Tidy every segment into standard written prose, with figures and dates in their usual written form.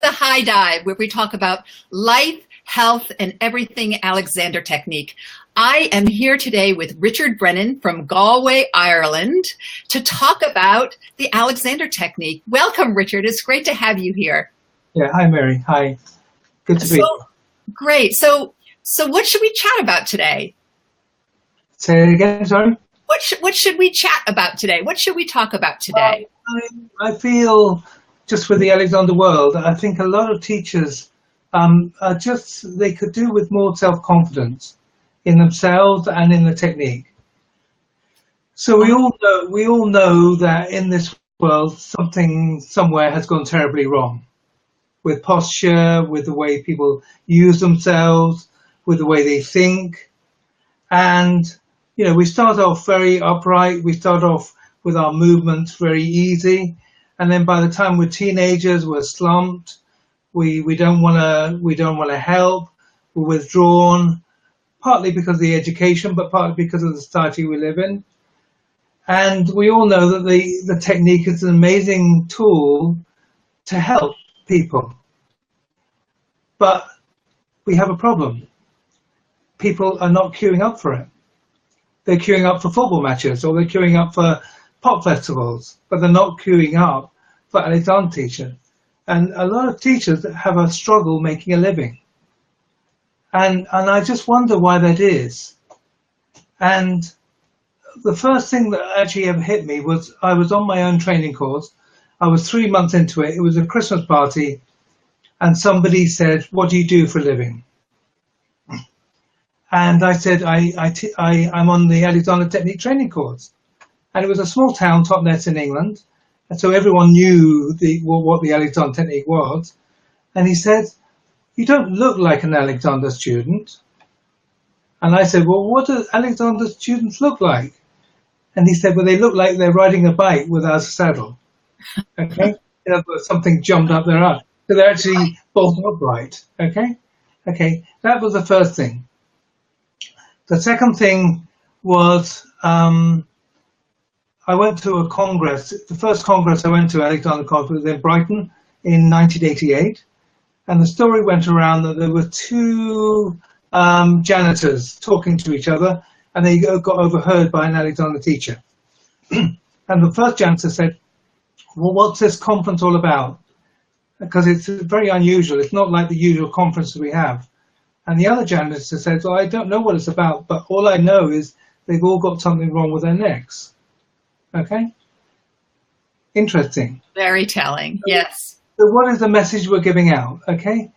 the High Dive, where we talk about life, health, and everything Alexander Technique. I am here today with Richard Brennan from Galway, Ireland, to talk about the Alexander Technique. Welcome, Richard. It's great to have you here. Yeah, hi, Mary. Hi. Good to be here. Great. So what should we chat about today? Say it again, sorry? What should we chat about today? What should we talk about today? I feel, just with the Alexander world, I think a lot of teachers they could do with more self-confidence in themselves and in the technique. So we all know that in this world something somewhere has gone terribly wrong with posture, with the way people use themselves, with the way they think. And you know, we start off very upright, we start off with our movements very easy, and then by the time we're teenagers, we're slumped, we don't want to help, we're withdrawn, partly because of the education, but partly because of the society we live in. And we all know that the technique is an amazing tool to help people. But we have a problem. People are not queuing up for it. They're queuing up for football matches, or they're queuing up for pop festivals, but they're not queuing up for Alexander teachers. And a lot of teachers have a struggle making a living. And I just wonder why that is. And the first thing that actually ever hit me was I was on my own training course. I was 3 months into it. It was a Christmas party. And somebody said, "What do you do for a living?" And I said, I'm on the Alexander Technique training course. And it was a small town, Totnes in England. And so everyone knew what the Alexander Technique was. And he said, "You don't look like an Alexander student." And I said, "Well, what do Alexander students look like?" And he said, "Well, they look like they're riding a bike without a saddle." Okay? In other words, something jumped up their arm. So they're actually both upright. Okay? Okay, that was the first thing. The second thing was I went to a congress. The first congress I went to, Alexander Conference, was in Brighton in 1988. And the story went around that there were two janitors talking to each other, and they got overheard by an Alexander teacher. And the first janitor said, "Well, what's this conference all about? Because it's very unusual. It's not like the usual conferences we have." And the other janitor said, "Well, I don't know what it's about, but all I know is they've all got something wrong with their necks." Okay? Interesting. Very telling, yes. So what is the message we're giving out? Okay?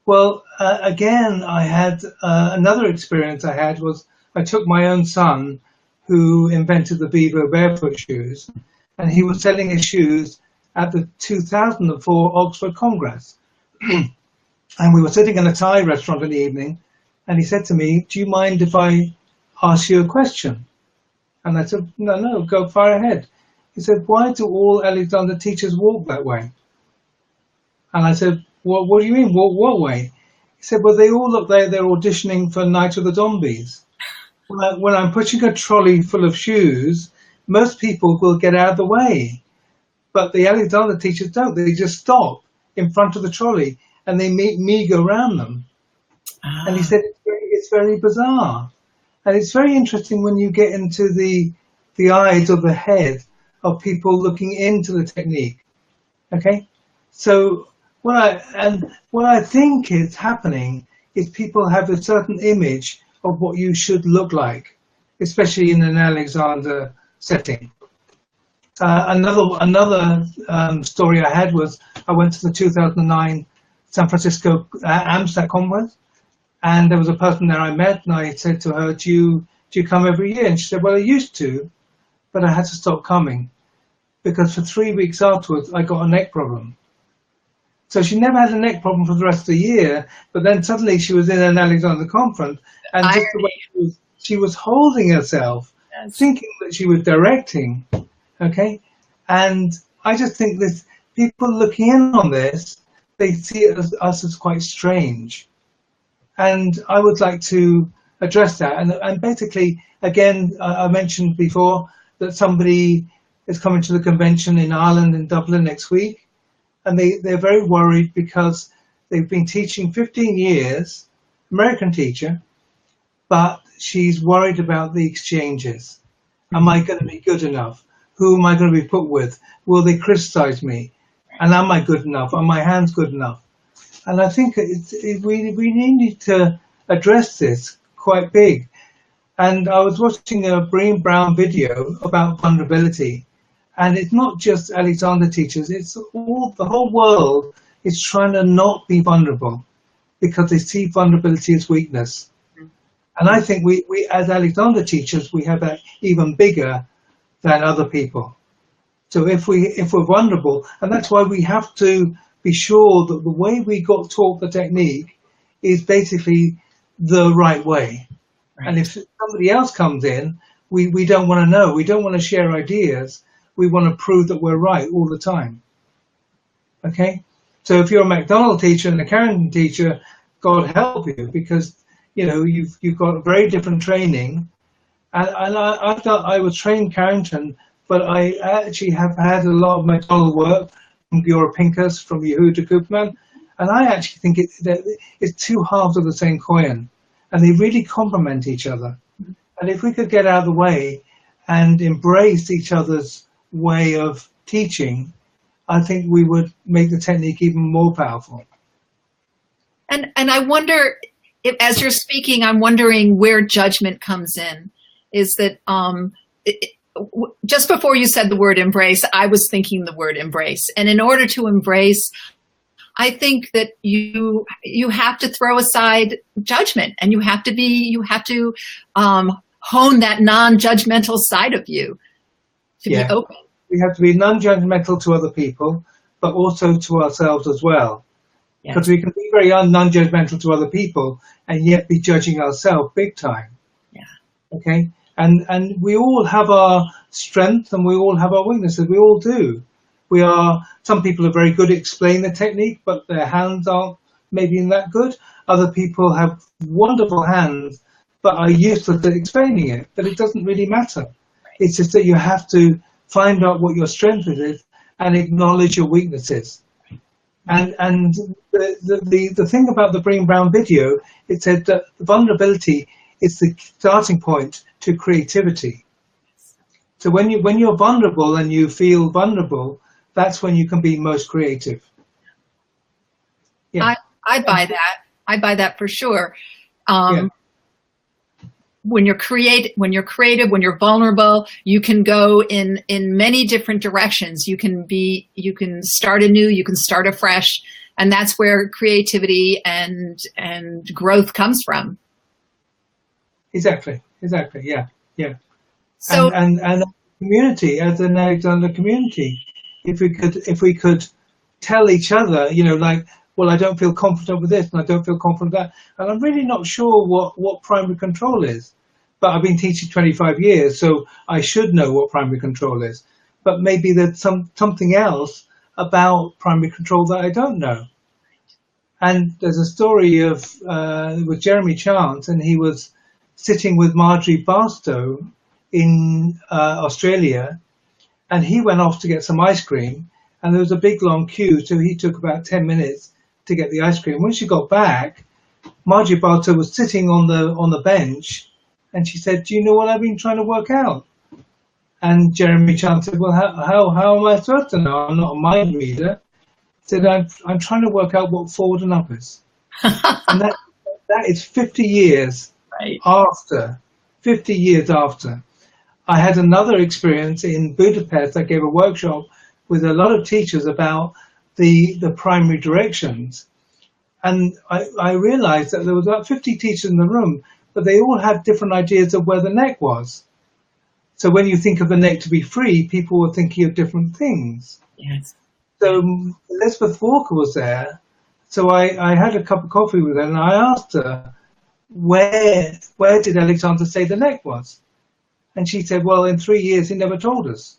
Well, again, I had another experience I had was I took my own son, who invented the Beaver barefoot shoes, and he was selling his shoes at the 2004 Oxford Congress. And we were sitting in a Thai restaurant in the evening, and he said to me, "Do you mind if I ask you a question?" And I said, No, go far ahead. He said, "Why do all Alexander teachers walk that way?" And I said, what do you mean, walk what way? He said, "Well, they all look like they're auditioning for Night of the Zombies. When I'm pushing a trolley full of shoes, most people will get out of the way. But the Alexander teachers don't. They just stop in front of the trolley and they make me go around them." And he said, it's very bizarre. And it's very interesting when you get into the eyes or the head of people looking into the technique. Okay? So what I think is happening is people have a certain image of what you should look like, especially in an Alexander setting. Another story I had was I went to the 2009 San Francisco AMSAT conference, and there was a person there I met, and I said to her, do you come every year? And she said, "Well, I used to, but I had to stop coming because for 3 weeks afterwards I got a neck problem." So she never had a neck problem for the rest of the year, but then suddenly she was in an Alexander conference, and just the way she was holding herself, yes, thinking that she was directing, okay? And I just think that people looking in on this, they see us as quite strange. And I would like to address that. And basically, again, I mentioned before that somebody is coming to the convention in Ireland, in Dublin next week. and they're very worried because they've been teaching 15 years, American teacher, but she's worried about the exchanges. Am I going to be good enough? Who am I going to be put with? Will they criticize me? And am I good enough? Are my hands good enough? And I think we need to address this quite big. And I was watching a Brené Brown video about vulnerability. And it's not just Alexander teachers, it's the whole world is trying to not be vulnerable because they see vulnerability as weakness. And I think we as Alexander teachers, we have that even bigger than other people. So if we're vulnerable, and that's why we have to be sure that the way we got taught the technique is basically the right way. Right. And if somebody else comes in, we don't want to know. We don't want to share ideas. We want to prove that we're right all the time. Okay? So if you're a McDonald teacher and a Carrington teacher, God help you, because you've got very different training. And I was trained Carrington, but I actually have had a lot of McDonald work from Bjorn Pincus, from Yehuda Koopman, and I actually think it's two halves of the same coin, and they really complement each other. And if we could get out of the way and embrace each other's way of teaching, I think we would make the technique even more powerful. And I wonder, as you're speaking, I'm wondering where judgment comes in. Is that just before you said the word embrace, I was thinking the word embrace. And in order to embrace, I think that you have to throw aside judgment, and you have to hone that non-judgmental side of you to be open. We have to be non-judgmental to other people, but also to ourselves as well. Because we can be very non-judgmental to other people and yet be judging ourselves big time. Yeah. Okay? And we all have our strengths and we all have our weaknesses. We all do. Some people are very good at explaining the technique, but their hands aren't maybe that good. Other people have wonderful hands, but are useless at explaining it. But it doesn't really matter. It's just that you have to find out what your strength is and acknowledge your weaknesses. And the thing about the Brené Brown video, it said that vulnerability is the starting point to creativity. So when you're vulnerable and you feel vulnerable, that's when you can be most creative. Yeah. I buy that. I buy that for sure. When you're creative, when you're vulnerable, you can go in many different directions. You can start anew, you can start afresh, and that's where creativity and growth comes from. Exactly. Yeah. So and community, as an Alexander community, if we could tell each other, well, I don't feel confident with this and I don't feel confident with that. And I'm really not sure what primary control is. But I've been teaching 25 years, so I should know what primary control is. But maybe there's something else about primary control that I don't know. And there's a story of with Jeremy Chance, and he was sitting with Marjorie Barstow in Australia, and he went off to get some ice cream, and there was a big long queue, so he took about 10 minutes to get the ice cream. When she got back, Marjorie Barstow was sitting on the bench, and she said, "Do you know what I've been trying to work out?" And Jeremy Chance said, "Well, how am I supposed to know? I'm not a mind reader." He said, I'm trying to work out what forward and up is. And that is 50 years after. 50 years after. I had another experience in Budapest. I gave a workshop with a lot of teachers about the primary directions. And I realized that there was about 50 teachers in the room, but they all had different ideas of where the neck was. So when you think of the neck to be free, people were thinking of different things. Yes. So Elizabeth Walker was there. So I had a cup of coffee with her and I asked her, where did Alexander say the neck was? And she said, well, in 3 years, he never told us.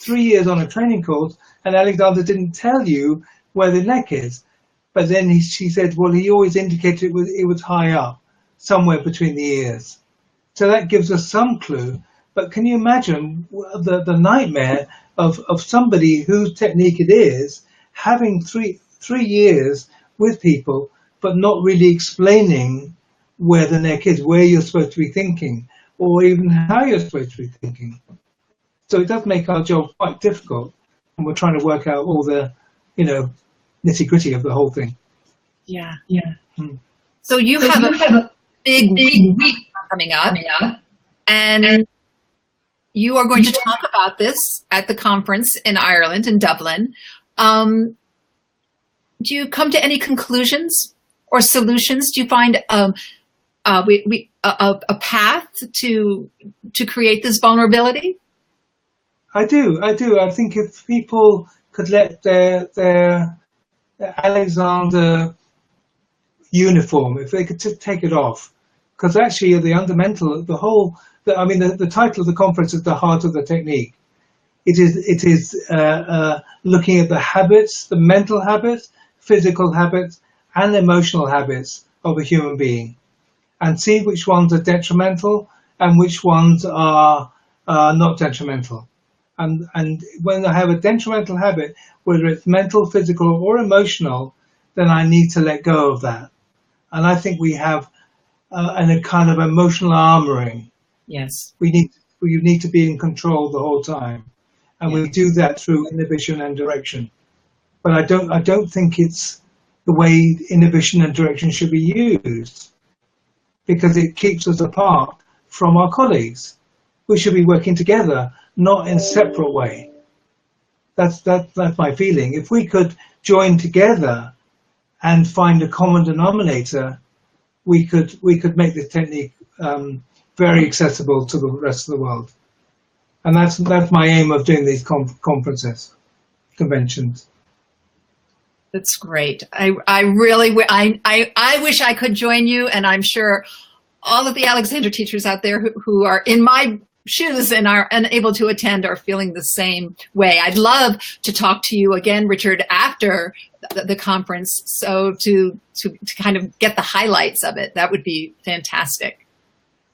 3 years on a training course, and Alexander didn't tell you where the neck is. But then she said, well, he always indicated it was high up, somewhere between the ears. So that gives us some clue. But can you imagine the nightmare of somebody whose technique it is, having three years with people, but not really explaining where the neck is, where you're supposed to be thinking, or even how you're supposed to be thinking. So it does make our job quite difficult, and we're trying to work out all the, nitty-gritty of the whole thing. Yeah. Mm. So you have a big week coming up, and you are going to talk about this at the conference in Ireland, in Dublin. Do you come to any conclusions or solutions? Do you find a path to create this vulnerability? I do. I think if people could let their Alexander uniform, if they could take it off, because actually the fundamental, the title of the conference is The Heart of the Technique. It is looking at the habits, the mental habits, physical habits, and emotional habits of a human being, and see which ones are detrimental and which ones are not detrimental. And when I have a detrimental habit, whether it's mental, physical, or emotional, then I need to let go of that. And I think we have a kind of emotional armoring. Yes. You need to be in control the whole time, and we do that through inhibition and direction. But I don't think it's the way inhibition and direction should be used, because it keeps us apart from our colleagues. We should be working together, not in a separate way. That's my feeling. If we could join together and find a common denominator, we could make this technique very accessible to the rest of the world. And that's my aim of doing these conventions. That's great. I really I wish I could join you, and I'm sure all of the Alexander teachers out there who are in my shoes and are unable to attend are feeling the same way. I'd love to talk to you again, Richard, after the conference, so to kind of get the highlights of it. That would be fantastic.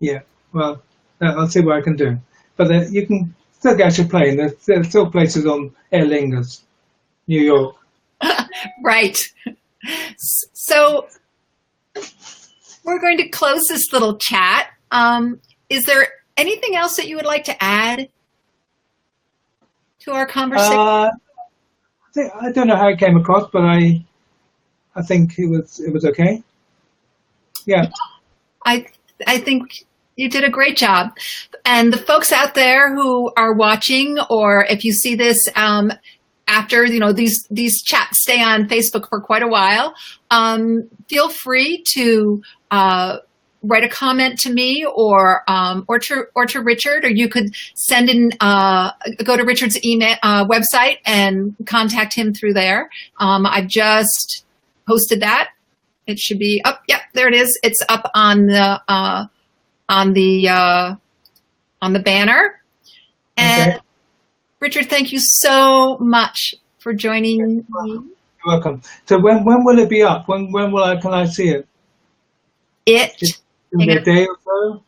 Yeah, well, I'll see what I can do. But you can still catch a plane. There's still places on Aer Lingus, New York. Right. So we're going to close this little chat. Is there anything else that you would like to add to our conversation? I don't know how it came across, but I think it was okay. Yeah. I think you did a great job. And the folks out there who are watching, or if you see this after, these chats stay on Facebook for quite a while, feel free to write a comment to me or to Richard, or you could send in, go to Richard's email website and contact him through there. I've just posted that. It should be up. Yep, there it is. It's up on the banner. And okay. Richard, thank you so much for joining me. You're welcome. So when will it be up? When can I see it? In a day or so?